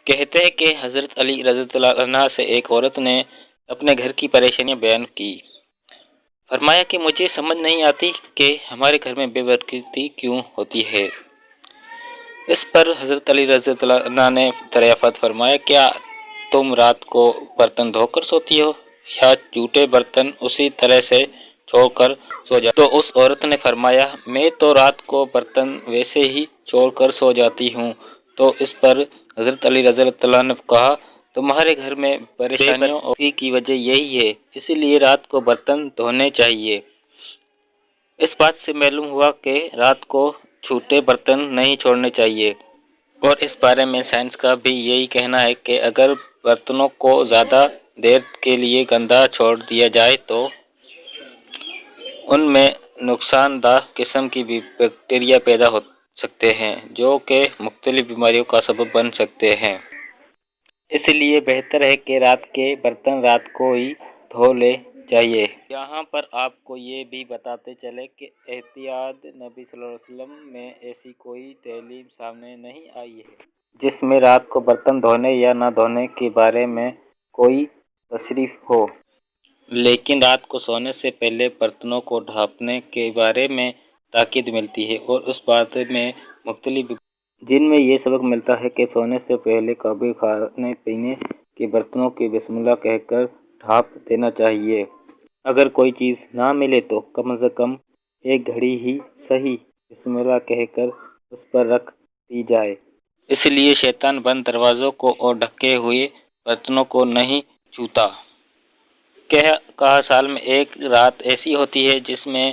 کہتے ہیں کہ حضرت علی رضی اللہ عنہ سے ایک عورت نے اپنے گھر کی پریشانیاں بیان کی۔ فرمایا کہ مجھے سمجھ نہیں آتی کہ ہمارے گھر میں بے برکتی کیوں ہوتی ہے۔ اس پر حضرت علی رضی اللہ عنہ نے دریافت فرمایا، کیا تم رات کو برتن دھو کر سوتی ہو یا جھوٹے برتن اسی طرح سے چھوڑ کر سو جاتی ہو؟ تو اس عورت نے فرمایا، میں تو رات کو برتن ویسے ہی چھوڑ کر سو جاتی ہوں۔ تو اس پر حضرت علی رضی اللہ عنہ نے کہا، تمہارے گھر میں پریشانیوں کی وجہ یہی ہے، اسی لیے رات کو برتن دھونے چاہیے۔ اس بات سے معلوم ہوا کہ رات کو جھوٹے برتن نہیں چھوڑنے چاہیے، اور اس بارے میں سائنس کا بھی یہی کہنا ہے کہ اگر برتنوں کو زیادہ دیر کے لیے گندا چھوڑ دیا جائے تو ان میں نقصان دہ قسم کی بیکٹیریا پیدا ہو سکتے ہیں جو کہ مختلف بیماریوں کا سبب بن سکتے ہیں۔ اس لیے بہتر ہے کہ رات کے برتن رات کو ہی دھو لے چاہیے۔ یہاں پر آپ کو یہ بھی بتاتے چلیں کہ احتیاط نبی صلی اللہ علیہ وسلم میں ایسی کوئی تعلیم سامنے نہیں آئی ہے جس میں رات کو برتن دھونے یا نہ دھونے کے بارے میں کوئی تصریح ہو، لیکن رات کو سونے سے پہلے برتنوں کو ڈھانپنے کے بارے میں تاکید ملتی ہے، اور اس بات میں مختلف جن میں یہ سبق ملتا ہے کہ سونے سے پہلے کبھی کھانے پینے کے برتنوں کو بسم اللہ کہہ کر ڈھانپ دینا چاہیے۔ اگر کوئی چیز نہ ملے تو کم از کم ایک گھڑی ہی صحیح بسم اللہ کہہ کر اس پر رکھ دی جائے۔ اس لیے شیطان بند دروازوں کو اور ڈھکے ہوئے برتنوں کو نہیں چھوتا۔ کہا سال میں ایک رات ایسی ہوتی ہے جس میں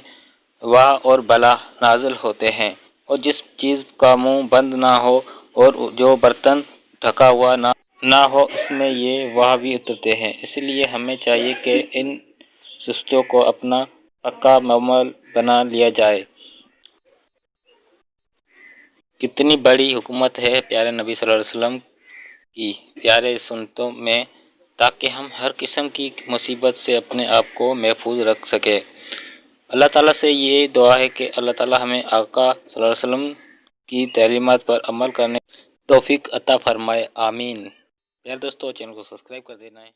وبا اور بلا نازل ہوتے ہیں، اور جس چیز کا منہ بند نہ ہو اور جو برتن ڈھکا ہوا نہ ہو اس میں یہ وبا بھی اترتے ہیں۔ اس لیے ہمیں چاہیے کہ ان سستیوں کو اپنا پکا معمول بنا لیا جائے۔ کتنی بڑی حکمت ہے پیارے نبی صلی اللہ علیہ وسلم کی پیارے سنتوں میں، تاکہ ہم ہر قسم کی مصیبت سے اپنے آپ کو محفوظ رکھ سکیں۔ اللہ تعالیٰ سے یہ دعا ہے کہ اللہ تعالیٰ ہمیں آقا صلی اللہ علیہ وسلم کی تعلیمات پر عمل کرنے کی توفیق عطا فرمائے، آمین۔ پیارے دوستو، چینل کو سبسکرائب کر دینا ہے۔